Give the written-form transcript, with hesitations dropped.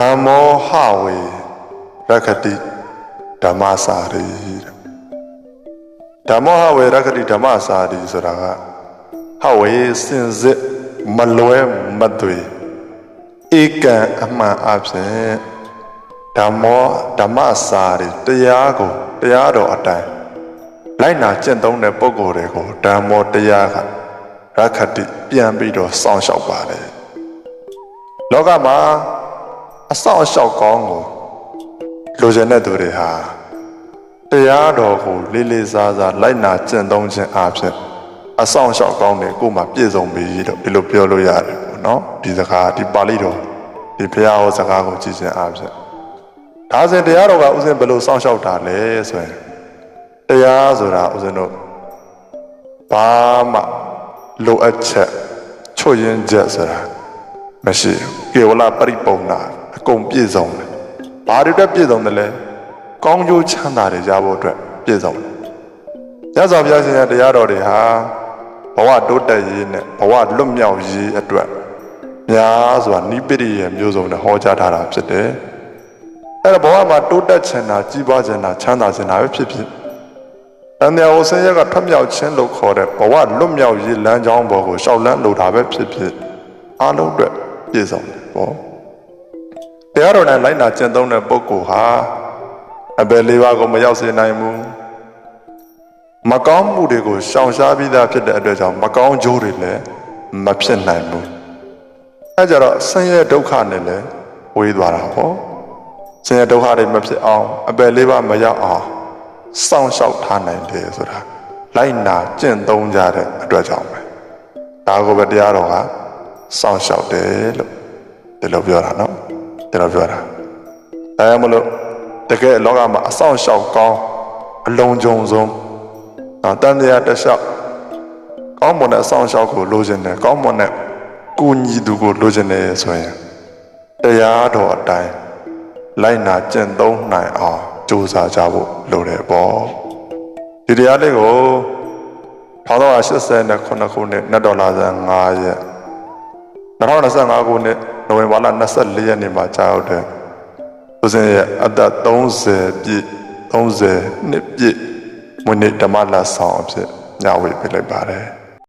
Namo Hawe Rakati Dhammasari Namo Hawe Rakati Dhammasari Suraga Hawe Sinze Malwe Madwe Eka Ama Absent Dhammo Dhammasari Tayago Tayado Atai Laina Chentong Ne Pogo Rego Dhammo Tayaga Rakati Piambido Song Shao Pare Logama အဆောက်အအုံကောင်းကိုလိုချင်တဲ့သူတွေဟာတရားတော်ကိုလေးလေးစားစားလိုက်နာကျင့်သုံးခြင်းအပြင်အဆောက်အအုံကောင်းတွေကိုမှပြည့်စုံပြီလို့ဒီလိုပြောလို့ရတယ်ပေါ့နော်ဒီစကားဒီပါဠိတော်ဒီဘုရားဟောစကားကိုကြည့်ခြင်းအပြင်ဒါဆိုတရားတော်ကဥစဉ်ဘယ်လိုစောင့်ရှောက်တာလဲဆိုရင်တရားဆိုတာဥစဉ်တို့ဘာမှလိုအပ်ချက်ချွတ်ယဉ်ချက်ဆိုတာမရှိကေဝလပရိပုံနာအကုန်ပြည့်စုံတယ်။ဘာတွေအတွက်ပြည့်စုံတယ်လဲ။ကောင်းကျိုးချမ်းသာတွေရဖို့အတွက်ပြည့်စုံတယ်။ညဇောဘုရားရှင်ရဲ့တရားတော်တွေဟာဘဝတိုးတက်ရေးနဲ့ဘဝလွတ်မြောက်ရေးအတွက်များစွာနိပိရိယမျိုးစုံနဲ့ဟောကြားထားတာဖြစ်တယ်။အဲ့တော့ဘဝမှာတိုးတက်ခြင်းတာကြီးပွားခြင်းတာချမ်းသာခြင်းတာပဲဖြစ်ဖြစ်။တန်တရားကိုဆင်းရဲကထွက်မြောက်ခြင်းလို့ခေါ်တဲ့ဘဝလွတ်မြောက်ရေးလမ်းကြောင်းပေါ်ကိုရှောက်လန်းလိုတာပဲဖြစ်ဖြစ်အားလုံးအတွက်ပြည့်စုံတယ်ပေါ့။တရားတော်နဲ့လိုက်နာကျင့်သုံးတဲ့ပုဂ္ဂိုလ်ဟာအပယ်လေးပါးကိုမရောက်စေနိုင်ဘူးမကောင်းမှုတွေကိုရှောင်ရှားပြီးသားဖြစ်တဲ့အတွက်ကြောင့်မကောင်းကျိုးတွေလည်းမဖြစ်နိုင်ဘူးအဲကြတော့ဆင်းရဲဒုက္ခနဲ့လည်းဝေးသွားတာပေါ့ဆင်းရဲဒုက္ခတွေမဖြစ်အောင်အပယ်လေးပါးမရောက်အောင်စောင့်ရှောက်ထားနိုင်တယ်ဆိုတာလိုက်နာကျင့်သုံးကြတဲ့အတွက်ကြောင့်ပဲဒါကိုပဲတရားတော်ကစောင့်ရှောက်တယ်လို့ဒီလိုပြောတာနော်ဒီလိုပြောတာဒါမှမဟုတ်တကယ်လောကမှာအဆောင်ရှောက်ကောင်းအလုံးကြုံဆုံးတန်တရားတစ်လျှောက်ကောင်းမွန်တဲ့အဆောင်ရှောက်ကိုလိုချင်တယ်ကောင်းမွန်တဲ့ကိုညီသူကိုလိုချင်တယ်ဆိုရင်တရားတော်အတိုင်းလိုက်နာကျင့်သုံးနိုင်အောင်ကြိုးစားကြဖို့လိုတယ်ပေါ့ဒီတရားလေးကို1989ခုနှစ်နတ်တော်လာဇန်5ရက်2025ခုနှစ်နိုဝင်ဘာလ24ရက်နေ့မှာကြာရောက်တဲ့ဦးဇင်းရဲ့အသက်30ပြည့်30နှစ်ပြည့်မွေးနေ့ဓမ္မလဆောင်အဖြစ်ညဝေပေးလိုက်ပါတယ်